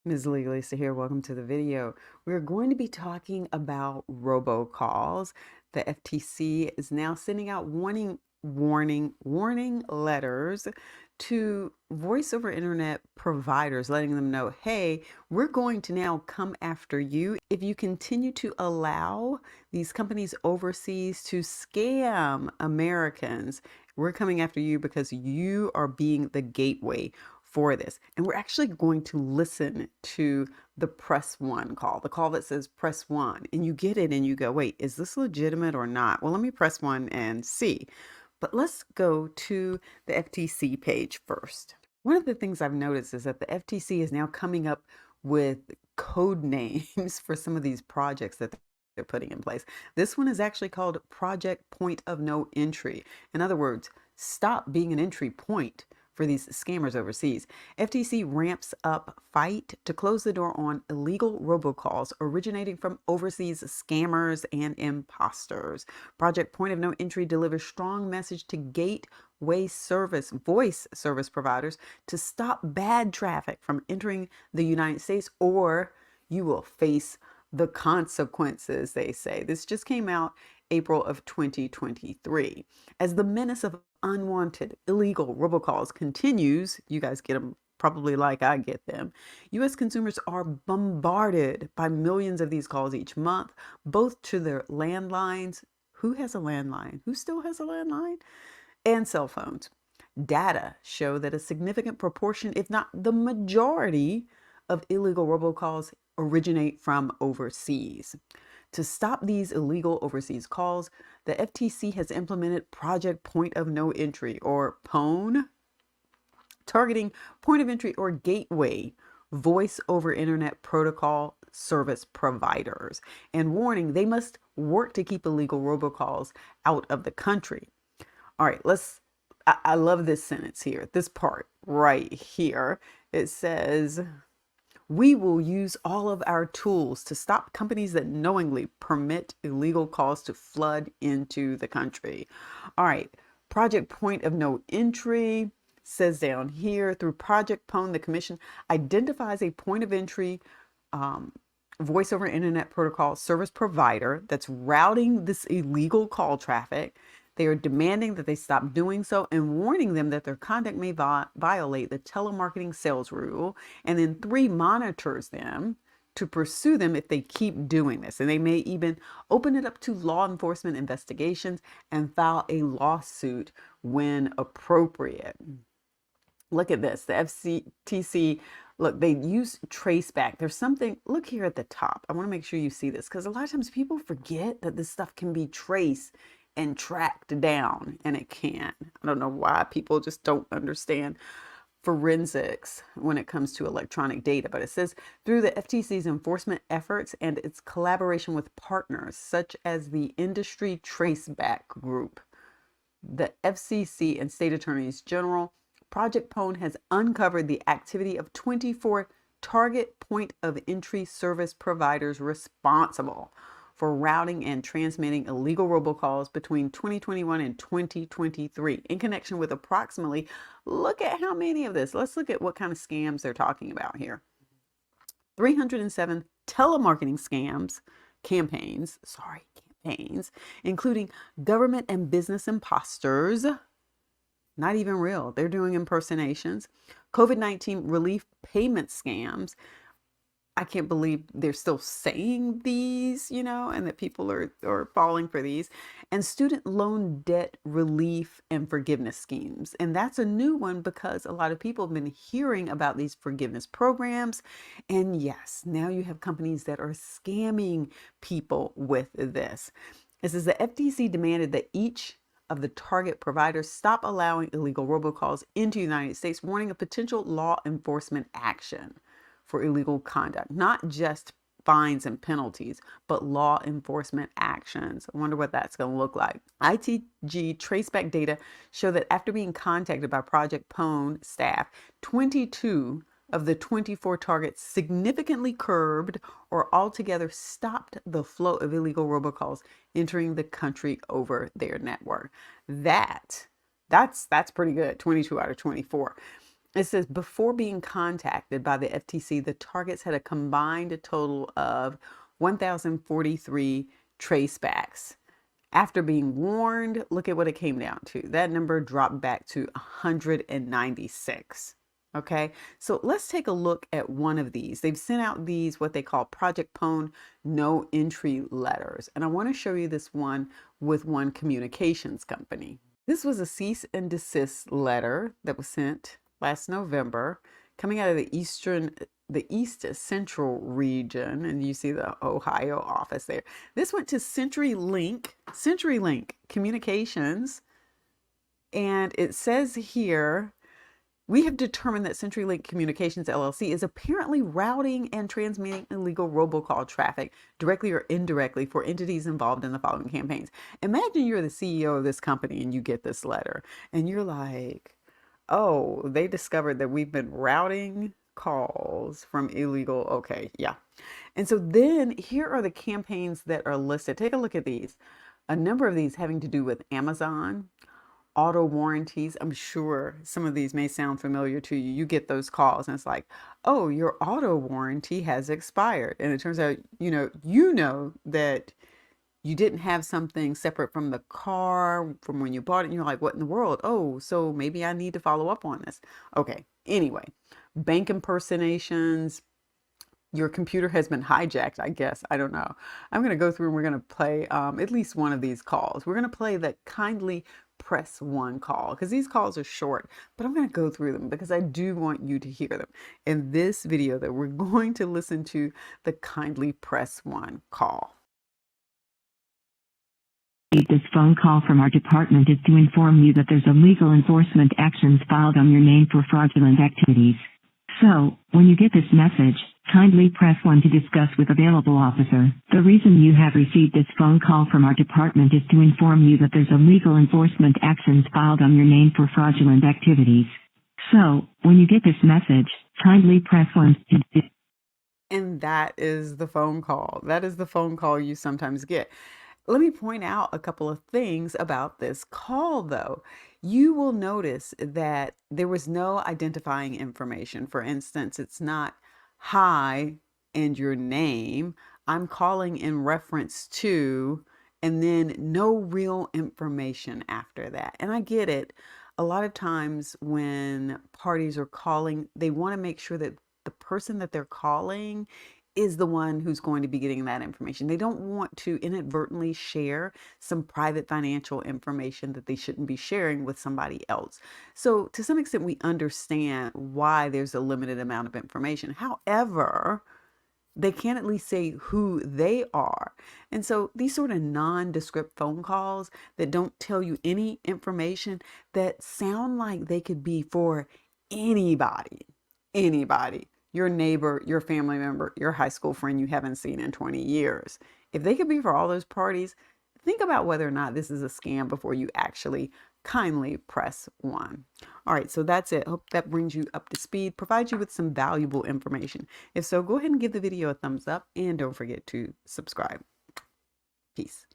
Ms Legalista here. Welcome to the video. We're going to be talking about robocalls. The FTC is now sending out warning letters to voice over internet providers, letting them know, hey, we're going to now come after you if you continue to allow these companies overseas to scam Americans. We're coming after you because you are being the gateway for this. And we're actually going to listen to the press one call, the call that says press one, and you get it and you go, wait, is this legitimate or not? Well, let me press one and see. But let's go to the FTC page first. One of the things I've noticed is that the FTC is now coming up with code names for some of these projects that they're putting in place. This one is actually called Project Point of No Entry. In other words, stop being an entry point for these scammers overseas. FTC ramps up fight to close the door on illegal robocalls originating from overseas scammers and imposters. Project Point of No Entry delivers strong message to gateway voice service providers to stop bad traffic from entering the United States, or you will face the consequences, they say. This just came out April of 2023. As the menace of unwanted illegal robocalls continues, you guys get them probably like I get them. U.S. consumers are bombarded by millions of these calls each month, both to their landlines. Who has a landline? Who still has a landline? And cell phones. Data show that a significant proportion, if not the majority, of illegal robocalls originate from overseas. To stop these illegal overseas calls, the FTC has implemented Project Point of No Entry, or PONE, targeting point of entry or gateway voice over internet protocol service providers, and warning they must work to keep illegal robocalls out of the country. All right, I love this sentence here, this part right here. It says, we will use all of our tools to stop companies that knowingly permit illegal calls to flood into the country. All right, Project Point of No Entry says down here, through Project PONE, the commission identifies a point of entry voice over internet protocol service provider that's routing this illegal call traffic. They are demanding that they stop doing so and warning them that their conduct may violate the telemarketing sales rule. And then 3, monitors them to pursue them if they keep doing this. And they may even open it up to law enforcement investigations and file a lawsuit when appropriate. Look at this. The FTC, look, they use traceback. There's something, look here at the top. I want to make sure you see this because a lot of times people forget that this stuff can be traced and tracked down, and it can. I don't know why people just don't understand forensics when it comes to electronic data, but it says through the FTC's enforcement efforts and its collaboration with partners such as the Industry Traceback Group, the FCC, and state attorneys general, Project PONE has uncovered the activity of 24 target point of entry service providers responsible for routing and transmitting illegal robocalls between 2021 and 2023 in connection with approximately, look at how many of this. Let's look at what kind of scams they're talking about here. 307 telemarketing campaigns, including government and business imposters, not even real. They're doing impersonations. COVID-19 relief payment scams. I can't believe they're still saying these, and that people are falling for these. And student loan debt relief and forgiveness schemes. And that's a new one because a lot of people have been hearing about these forgiveness programs. And yes, now you have companies that are scamming people with this. This is the FTC demanded that each of the target providers stop allowing illegal robocalls into the United States, warning of potential law enforcement action for illegal conduct, not just fines and penalties, but law enforcement actions. I wonder what that's going to look like. ITG traceback data show that after being contacted by Project PONE staff, 22 of the 24 targets significantly curbed or altogether stopped the flow of illegal robocalls entering the country over their network. That's pretty good, 22 out of 24. It says, before being contacted by the FTC, the targets had a combined total of 1,043 tracebacks. After being warned, look at what it came down to. That number dropped back to 196. Okay, so let's take a look at one of these. They've sent out these, what they call Project Pwn no entry letters. And I want to show you this one with one communications company. This was a cease and desist letter that was sent last November, coming out of the East Central region, and you see the Ohio office there. This went to CenturyLink Communications, and it says here, we have determined that CenturyLink Communications LLC is apparently routing and transmitting illegal robocall traffic directly or indirectly for entities involved in the following campaigns. Imagine you're the CEO of this company and you get this letter and you're like, oh, they discovered that we've been routing calls from illegal. Okay, yeah. And so then here are the campaigns that are listed. Take a look at these. A number of these having to do with Amazon, auto warranties. I'm sure some of these may sound familiar to you. You get those calls and it's like, oh, your auto warranty has expired. And it turns out, you know that you didn't have something separate from the car from when you bought it. And you're like, what in the world? Oh, so maybe I need to follow up on this. Okay. Anyway, bank impersonations. Your computer has been hijacked, I guess. I don't know. I'm going to go through and we're going to play at least one of these calls. We're going to play the kindly press 1 call because these calls are short, but I'm going to go through them because I do want you to hear them. In this video that we're going to listen to the kindly press 1 call. This phone call from our department is to inform you that there's a legal enforcement actions filed on your name for fraudulent activities. So, when you get this message, kindly press 1 to discuss with available officer. The reason you have received this phone call from our department is to inform you that there's a legal enforcement actions filed on your name for fraudulent activities. So, when you get this message, kindly press 1 to... And that is the phone call. That is the phone call you sometimes get. Let me point out a couple of things about this call, though. You will notice that there was no identifying information. For instance, it's not, hi, and your name. I'm calling in reference to, and then no real information after that. And I get it. A lot of times when parties are calling, they want to make sure that the person that they're calling is the one who's going to be getting that information. They don't want to inadvertently share some private financial information that they shouldn't be sharing with somebody else. So to some extent, we understand why there's a limited amount of information. However, they can at least say who they are. And so these sort of nondescript phone calls that don't tell you any information that sound like they could be for anybody, your neighbor, your family member, your high school friend you haven't seen in 20 years. If they could be for all those parties, think about whether or not this is a scam before you actually kindly press 1. All right, so that's it. Hope that brings you up to speed, provides you with some valuable information. If so, go ahead and give the video a thumbs up and don't forget to subscribe. Peace.